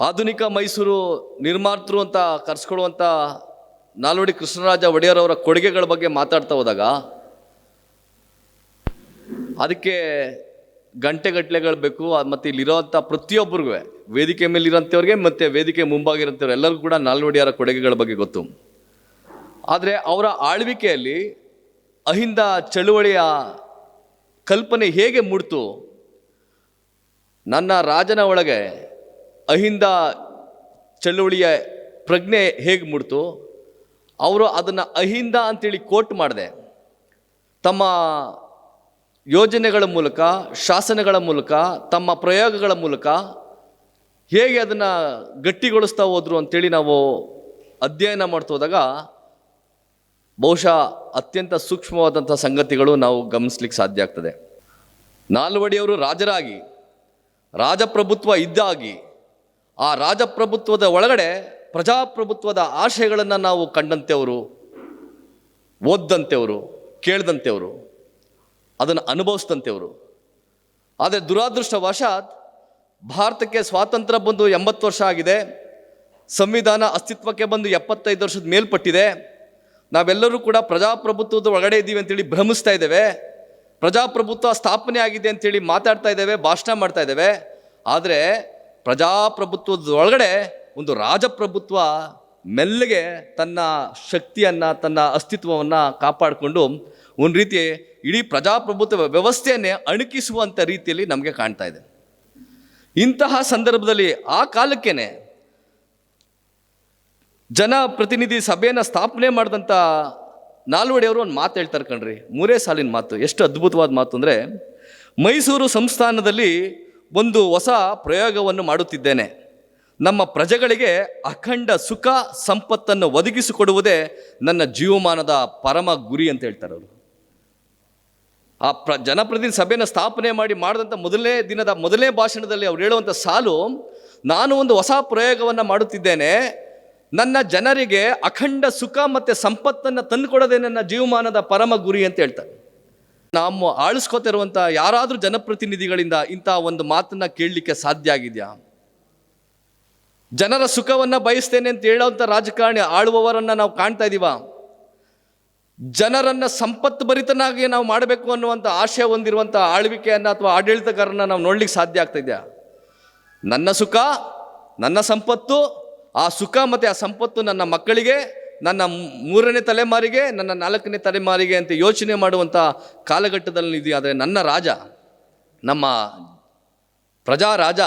ಆಧುನಿಕ ಮೈಸೂರು ನಿರ್ಮಾತೃ ಅಂತ ಕರೆಸ್ಕೊಳ್ಳುವಂಥ ನಾಲ್ವಡಿ ಕೃಷ್ಣರಾಜ ಒಡೆಯರ್ ಅವರ ಕೊಡುಗೆಗಳ ಬಗ್ಗೆ ಮಾತಾಡ್ತಾ ಹೋದಾಗ ಅದಕ್ಕೆ ಗಂಟೆಗಟ್ಟಲೆಗಳು ಬೇಕು. ಮತ್ತು ಇಲ್ಲಿರೋವಂಥ ಪ್ರತಿಯೊಬ್ಬರಿಗೂ, ವೇದಿಕೆ ಮೇಲೆ ಇರೋಂಥವ್ರಿಗೆ ಮತ್ತು ವೇದಿಕೆ ಮುಂಭಾಗಿರೋಂಥವ್ರು ಎಲ್ಲರಿಗೂ ಕೂಡ ನಾಲ್ವಡಿಯವರ ಕೊಡುಗೆಗಳ ಬಗ್ಗೆ ಗೊತ್ತು. ಆದರೆ ಅವರ ಆಳ್ವಿಕೆಯಲ್ಲಿ ಅಹಿಂದ ಚಳುವಳಿಯ ಕಲ್ಪನೆ ಹೇಗೆ ಮೂಡ್ತು, ನನ್ನ ರಾಜನ ಒಳಗೆ ಅಹಿಂದ ಚಳುವಳಿಯ ಪ್ರಜ್ಞೆ ಹೇಗೆ ಮೂಡ್ತು, ಅವರು ಅದನ್ನು ಅಹಿಂದ ಅಂತೇಳಿ ಕೋಟ್ ಮಾಡಿದೆ. ತಮ್ಮ ಯೋಜನೆಗಳ ಮೂಲಕ, ಶಾಸನಗಳ ಮೂಲಕ, ತಮ್ಮ ಪ್ರಯೋಗಗಳ ಮೂಲಕ ಹೇಗೆ ಅದನ್ನು ಗಟ್ಟಿಗೊಳಿಸ್ತಾ ಹೋದರು ಅಂತೇಳಿ ನಾವು ಅಧ್ಯಯನ ಮಾಡ್ತಾ ಹೋದಾಗ ಬಹುಶಃ ಅತ್ಯಂತ ಸೂಕ್ಷ್ಮವಾದಂಥ ಸಂಗತಿಗಳು ನಾವು ಗಮನಿಸ್ಲಿಕ್ಕೆ ಸಾಧ್ಯ ಆಗ್ತದೆ. ನಾಲ್ವಡಿಯವರು ರಾಜರಾಗಿ, ರಾಜಪ್ರಭುತ್ವ ಇದ್ದಾಗಿ, ಆ ರಾಜಪ್ರಭುತ್ವದ ಒಳಗಡೆ ಪ್ರಜಾಪ್ರಭುತ್ವದ ಆಶಯಗಳನ್ನು ನಾವು ಕಂಡಂತೆವರು, ಓದ್ದಂತೆವರು, ಕೇಳ್ದಂತೆವರು, ಅದನ್ನು ಅನುಭವಿಸಿದಂತೆವರು. ಆದರೆ ದುರಾದೃಷ್ಟವಶಾತ್ ಭಾರತಕ್ಕೆ ಸ್ವಾತಂತ್ರ್ಯ ಬಂದು 80 ವರ್ಷ ಆಗಿದೆ, ಸಂವಿಧಾನ ಅಸ್ತಿತ್ವಕ್ಕೆ ಬಂದು 75 ವರ್ಷದ ಮೇಲ್ಪಟ್ಟಿದೆ. ನಾವೆಲ್ಲರೂ ಕೂಡ ಪ್ರಜಾಪ್ರಭುತ್ವದ ಒಳಗಡೆ ಇದ್ದೀವಿ ಅಂತೇಳಿ ಭ್ರಮಿಸ್ತಾ ಇದ್ದೇವೆ. ಪ್ರಜಾಪ್ರಭುತ್ವ ಸ್ಥಾಪನೆ ಆಗಿದೆ ಅಂತೇಳಿ ಮಾತಾಡ್ತಾ ಇದ್ದೇವೆ, ಭಾಷಣ ಮಾಡ್ತಾ ಇದ್ದೇವೆ. ಆದರೆ ಪ್ರಜಾಪ್ರಭುತ್ವದ ಒಳಗಡೆ ಒಂದು ರಾಜಪ್ರಭುತ್ವ ಮೆಲ್ಲಗೆ ತನ್ನ ಶಕ್ತಿಯನ್ನು, ತನ್ನ ಅಸ್ತಿತ್ವವನ್ನು ಕಾಪಾಡಿಕೊಂಡು ಒಂದು ರೀತಿ ಇಡೀ ಪ್ರಜಾಪ್ರಭುತ್ವ ವ್ಯವಸ್ಥೆಯನ್ನೇ ಅಣುಕಿಸುವಂಥ ರೀತಿಯಲ್ಲಿ ನಮಗೆ ಕಾಣ್ತಾ ಇದೆ. ಇಂತಹ ಸಂದರ್ಭದಲ್ಲಿ ಆ ಕಾಲಕ್ಕೇನೆ ಜನಪ್ರತಿನಿಧಿ ಸಭೆಯನ್ನು ಸ್ಥಾಪನೆ ಮಾಡಿದಂಥ ನಾಲ್ವಡಿಯವರು ಒಂದು ಮಾತು ಹೇಳ್ತಾರೆ ಕಣ್ರಿ, 3 ಸಾಲಿನ ಮಾತು. ಎಷ್ಟು ಅದ್ಭುತವಾದ ಮಾತು ಅಂದರೆ, ಮೈಸೂರು ಸಂಸ್ಥಾನದಲ್ಲಿ ಒಂದು ಹೊಸ ಪ್ರಯೋಗವನ್ನು ಮಾಡುತ್ತಿದ್ದೇನೆ. ನಮ್ಮ ಪ್ರಜೆಗಳಿಗೆ ಅಖಂಡ ಸುಖ ಸಂಪತ್ತನ್ನು ಒದಗಿಸಿಕೊಡುವುದೇ ನನ್ನ ಜೀವಮಾನದ ಪರಮ ಗುರಿ ಅಂತ ಹೇಳ್ತಾರೆ ಅವರು. ಆ ಜನಪ್ರತಿನಿಧಿ ಸಭೆಯನ್ನು ಸ್ಥಾಪನೆ ಮಾಡಿದಂಥ ಮೊದಲನೇ ದಿನದ ಮೊದಲನೇ ಭಾಷಣದಲ್ಲಿ ಅವ್ರು ಹೇಳುವಂಥ ಸಾಲು, ನಾನು ಒಂದು ಹೊಸ ಪ್ರಯೋಗವನ್ನು ಮಾಡುತ್ತಿದ್ದೇನೆ, ನನ್ನ ಜನರಿಗೆ ಅಖಂಡ ಸುಖ ಮತ್ತು ಸಂಪತ್ತನ್ನು ತಂದುಕೊಡೋದೇ ನನ್ನ ಜೀವಮಾನದ ಪರಮ ಗುರಿ ಅಂತ ಹೇಳ್ತಾರೆ. ನಾವು ಆಳಿಸ್ಕೋತಿರುವಂಥ ಯಾರಾದರೂ ಜನಪ್ರತಿನಿಧಿಗಳಿಂದ ಇಂಥ ಒಂದು ಮಾತನ್ನು ಕೇಳಲಿಕ್ಕೆ ಸಾಧ್ಯ ಆಗಿದೆಯಾ? ಜನರ ಸುಖವನ್ನು ಬಯಸ್ತೇನೆ ಅಂತ ಹೇಳೋವಂಥ ರಾಜಕಾರಣಿ ಆಳುವವರನ್ನು ನಾವು ಕಾಣ್ತಾ ಇದ್ದೀವ? ಜನರನ್ನು ಸಂಪತ್ತು ಭರಿತನಾಗಿ ನಾವು ಮಾಡಬೇಕು ಅನ್ನುವಂಥ ಆಶಯ ಹೊಂದಿರುವಂಥ ಆಳ್ವಿಕೆಯನ್ನು ಅಥವಾ ಆಡಳಿತಗಾರನ ನಾವು ನೋಡ್ಲಿಕ್ಕೆ ಸಾಧ್ಯ ಆಗ್ತಾ ಇದೆಯಾ? ನನ್ನ ಸುಖ, ನನ್ನ ಸಂಪತ್ತು, ಆ ಸುಖ ಮತ್ತು ಆ ಸಂಪತ್ತು ನನ್ನ ಮಕ್ಕಳಿಗೆ, ನನ್ನ 3ನೇ ತಲೆಮಾರಿಗೆ, ನನ್ನ 4ನೇ ತಲೆಮಾರಿಗೆ ಅಂತ ಯೋಚನೆ ಮಾಡುವಂಥ ಕಾಲಘಟ್ಟದಲ್ಲಿ ಇದೆಯಾ? ಆದರೆ ನನ್ನ ರಾಜ, ನಮ್ಮ ಪ್ರಜಾ ರಾಜ,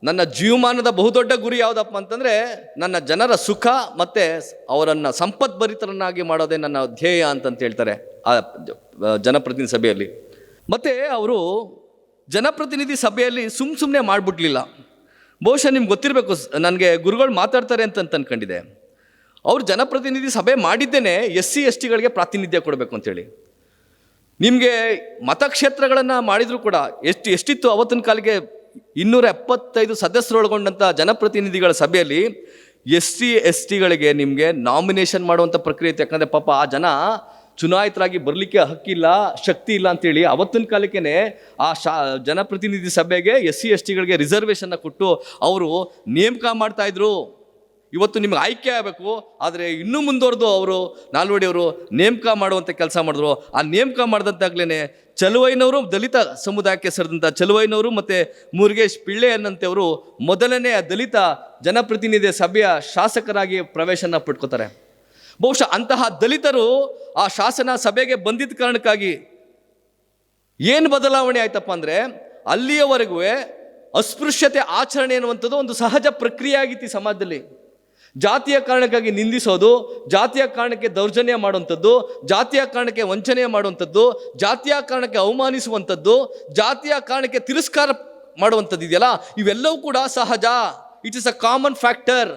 ನನ್ನ ಜೀವಮಾನದ ಬಹುದೊಡ್ಡ ಗುರಿ ಯಾವುದಪ್ಪ ಅಂತಂದರೆ ನನ್ನ ಜನರ ಸುಖ ಮತ್ತು ಅವರನ್ನು ಸಂಪದ್ಭರಿತರನ್ನಾಗಿ ಮಾಡೋದೇ ನನ್ನ ಧ್ಯೇಯ ಅಂತಂತ ಹೇಳ್ತಾರೆ ಆ ಜನಪ್ರತಿನಿಧಿ ಸಭೆಯಲ್ಲಿ. ಮತ್ತು ಅವರು ಜನಪ್ರತಿನಿಧಿ ಸಭೆಯಲ್ಲಿ ಸುಮ್ಮನೆ ಮಾಡಿಬಿಡ್ಲಿಲ್ಲ. ಬಹುಶಃ ನಿಮ್ಗೆ ಗೊತ್ತಿರಬೇಕು, ನನಗೆ ಗುರುಗಳು ಮಾತಾಡ್ತಾರೆ ಅಂತ ಅನ್ಕೊಂಡಿದ್ದೆ. ಅವರು ಜನಪ್ರತಿನಿಧಿ ಸಭೆ ಮಾಡಿದ್ದೇನೆ SC STಗಳಿಗೆ ಪ್ರಾತಿನಿಧ್ಯ ಕೊಡಬೇಕು ಅಂತೇಳಿ. ನಿಮಗೆ ಮತಕ್ಷೇತ್ರಗಳನ್ನು ಮಾಡಿದರೂ ಕೂಡ ಎಷ್ಟಿತ್ತು ಅವತ್ತಿನ ಕಾಲಿಗೆ 275 ಸದಸ್ಯರೊಳಗೊಂಡಂಥ ಜನಪ್ರತಿನಿಧಿಗಳ ಸಭೆಯಲ್ಲಿ SC STಗಳಿಗೆ ನಿಮಗೆ ನಾಮಿನೇಷನ್ ಮಾಡುವಂಥ ಪ್ರಕ್ರಿಯೆ ಇತ್ತು. ಯಾಕಂದರೆ ಪಾಪ ಆ ಜನ ಚುನಾಯಿತರಾಗಿ ಬರಲಿಕ್ಕೆ ಹಕ್ಕಿಲ್ಲ, ಶಕ್ತಿ ಇಲ್ಲ ಅಂತೇಳಿ ಅವತ್ತಿನ ಕಾಲಕ್ಕೇ ಆ ಜನಪ್ರತಿನಿಧಿ ಸಭೆಗೆ SC STಗಳಿಗೆ ರಿಸರ್ವೇಷನ್ನ ಕೊಟ್ಟು ಅವರು ನೇಮಕ ಮಾಡ್ತಾಯಿದ್ರು. ಇವತ್ತು ನಿಮ್ಗೆ ಆಯ್ಕೆ ಆಗಬೇಕು, ಆದರೆ ಇನ್ನೂ ಮುಂದುವರೆದು ಅವರು ನಾಲ್ವಡಿಯವರು ನೇಮಕ ಮಾಡುವಂಥ ಕೆಲಸ ಮಾಡಿದ್ರು. ಆ ನೇಮಕ ಮಾಡಿದಂತಾಗ್ಲೇ ಚಲುವಯ್ಯನವರು, ದಲಿತ ಸಮುದಾಯಕ್ಕೆ ಸೇರಿದಂಥ ಚಲುವಯ್ಯನವರು ಮತ್ತು ಮುರುಗೇಶ್ ಪಿಳ್ಳೆ ಅನ್ನಂತೆಯವರು ಮೊದಲನೇ ದಲಿತ ಜನಪ್ರತಿನಿಧಿ ಸಭೆಯ ಶಾಸಕರಾಗಿ ಪ್ರವೇಶನ ಪಡ್ಕೋತಾರೆ. ಬಹುಶಃ ಅಂತಹ ದಲಿತರು ಆ ಶಾಸನ ಸಭೆಗೆ ಬಂದಿದ್ದ ಕಾರಣಕ್ಕಾಗಿ ಏನು ಬದಲಾವಣೆ ಆಯ್ತಪ್ಪ ಅಂದರೆ, ಅಲ್ಲಿಯವರೆಗೂ ಅಸ್ಪೃಶ್ಯತೆ ಆಚರಣೆ ಎನ್ನುವಂಥದ್ದು ಒಂದು ಸಹಜ ಪ್ರಕ್ರಿಯೆ ಆಗಿತ್ತು ಈ ಸಮಾಜದಲ್ಲಿ. ಜಾತಿಯ ಕಾರಣಕ್ಕಾಗಿ ನಿಂದಿಸೋದು, ಜಾತಿಯ ಕಾರಣಕ್ಕೆ ದೌರ್ಜನ್ಯ ಮಾಡುವಂಥದ್ದು, ಜಾತಿಯ ಕಾರಣಕ್ಕೆ ವಂಚನೆ ಮಾಡುವಂಥದ್ದು, ಜಾತಿಯ ಕಾರಣಕ್ಕೆ ಅವಮಾನಿಸುವಂಥದ್ದು, ಜಾತಿಯ ಕಾರಣಕ್ಕೆ ತಿರಸ್ಕಾರ ಮಾಡುವಂಥದ್ದು ಇದೆಯಲ್ಲ, ಇವೆಲ್ಲವೂ ಕೂಡ ಸಹಜ. It is a common factor.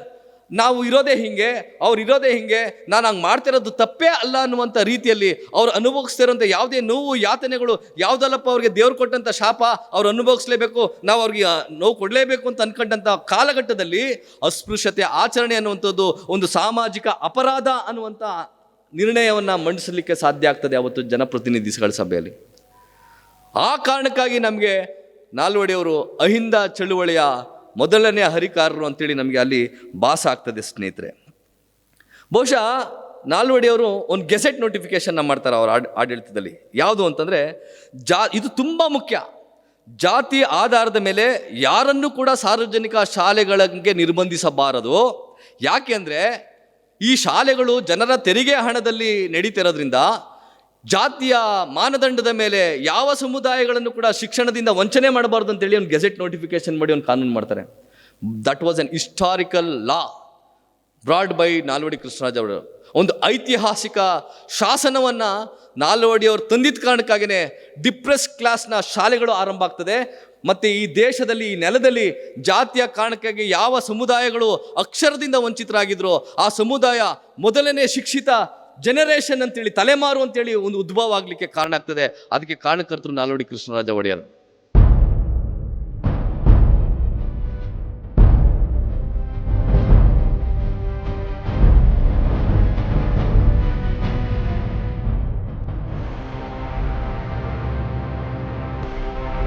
ನಾವು ಇರೋದೇ ಹಿಂಗೆ, ಅವ್ರು ಇರೋದೇ ಹಿಂಗೆ, ನಾನು ಹಂಗೆ ಮಾಡ್ತಿರೋದು ತಪ್ಪೇ ಅಲ್ಲ ಅನ್ನುವಂಥ ರೀತಿಯಲ್ಲಿ ಅವ್ರು ಅನುಭವಿಸ್ತಿರೋಂಥ ಯಾವುದೇ ನೋವು ಯಾತನೆಗಳು ಯಾವುದಲ್ಲಪ್ಪ ಅವ್ರಿಗೆ ದೇವ್ರು ಕೊಟ್ಟಂಥ ಶಾಪ, ಅವ್ರು ಅನುಭವಿಸ್ಲೇಬೇಕು, ನಾವು ಅವ್ರಿಗೆ ನೋವು ಕೊಡಲೇಬೇಕು ಅಂತ ಅನ್ಕೊಂಡಂಥ ಕಾಲಘಟ್ಟದಲ್ಲಿ ಅಸ್ಪೃಶ್ಯತೆ ಆಚರಣೆ ಅನ್ನುವಂಥದ್ದು ಒಂದು ಸಾಮಾಜಿಕ ಅಪರಾಧ ಅನ್ನುವಂಥ ನಿರ್ಣಯವನ್ನು ಮಂಡಿಸಲಿಕ್ಕೆ ಸಾಧ್ಯ ಆಗ್ತದೆ ಅವತ್ತು ಜನಪ್ರತಿನಿಧಿಗಳ ಸಭೆಯಲ್ಲಿ. ಆ ಕಾರಣಕ್ಕಾಗಿ ನಮಗೆ ನಾಲ್ವಡಿಯವರು ಅಹಿಂದ ಚಳುವಳಿಯ ಮೊದಲನೇ ಹರಿಕಾರರು ಅಂತೇಳಿ ನಮಗೆ ಅಲ್ಲಿ ಭಾಸ ಆಗ್ತದೆ ಸ್ನೇಹಿತರೆ. ಬಹುಶಃ ನಾಲ್ವಡಿಯವರು ಒಂದು ಗೆಸೆಟ್ ನೋಟಿಫಿಕೇಶನ್ನ ಮಾಡ್ತಾರೆ ಅವರ ಆಡಳಿತದಲ್ಲಿ. ಯಾವುದು ಅಂತಂದರೆ ಇದು ತುಂಬ ಮುಖ್ಯ. ಜಾತಿ ಆಧಾರದ ಮೇಲೆ ಯಾರನ್ನೂ ಕೂಡ ಸಾರ್ವಜನಿಕ ಶಾಲೆಗಳಿಗೆ ನಿರ್ಬಂಧಿಸಬಾರದು. ಯಾಕೆ ಅಂದರೆ ಈ ಶಾಲೆಗಳು ಜನರ ತೆರಿಗೆ ಹಣದಲ್ಲಿ ನಡೀತಿರೋದ್ರಿಂದ ಜಾತಿಯ ಮಾನದಂಡದ ಮೇಲೆ ಯಾವ ಸಮುದಾಯಗಳನ್ನು ಕೂಡ ಶಿಕ್ಷಣದಿಂದ ವಂಚನೆ ಮಾಡಬಾರ್ದು ಅಂತೇಳಿ ಒಂದು ಗೆಸೆಟ್ ನೋಟಿಫಿಕೇಶನ್ ಮಾಡಿ ಒಂದು ಕಾನೂನು ಮಾಡ್ತಾರೆ. That was an historical law brought by Nalvadi Krishnaraja ಅವರು. ಒಂದು ಐತಿಹಾಸಿಕ ಶಾಸನವನ್ನು ನಾಲ್ವಡಿಯವರು ತಂದಿದ್ದ ಕಾರಣಕ್ಕಾಗಿಯೇ ಡಿಪ್ರೆಸ್ ಕ್ಲಾಸ್ನ ಶಾಲೆಗಳು ಆರಂಭ ಆಗ್ತದೆ. ಮತ್ತು ಈ ದೇಶದಲ್ಲಿ, ಈ ನೆಲದಲ್ಲಿ ಜಾತಿಯ ಕಾರಣಕ್ಕಾಗಿ ಯಾವ ಸಮುದಾಯಗಳು ಅಕ್ಷರದಿಂದ ವಂಚಿತರಾಗಿದ್ರು ಆ ಸಮುದಾಯ ಮೊದಲನೇ ಶಿಕ್ಷಿತ ಜನರೇಷನ್ ಅಂತೇಳಿ, ತಲೆಮಾರು ಅಂತೇಳಿ ಒಂದು ಉದ್ಭವ ಆಗಲಿಕ್ಕೆ ಕಾರಣ ಆಗ್ತದೆ. ಅದಕ್ಕೆ ಕಾರಣಕರ್ತರು ನಾಲ್ವಡಿ ಕೃಷ್ಣರಾಜ ಒಡೆಯರ್.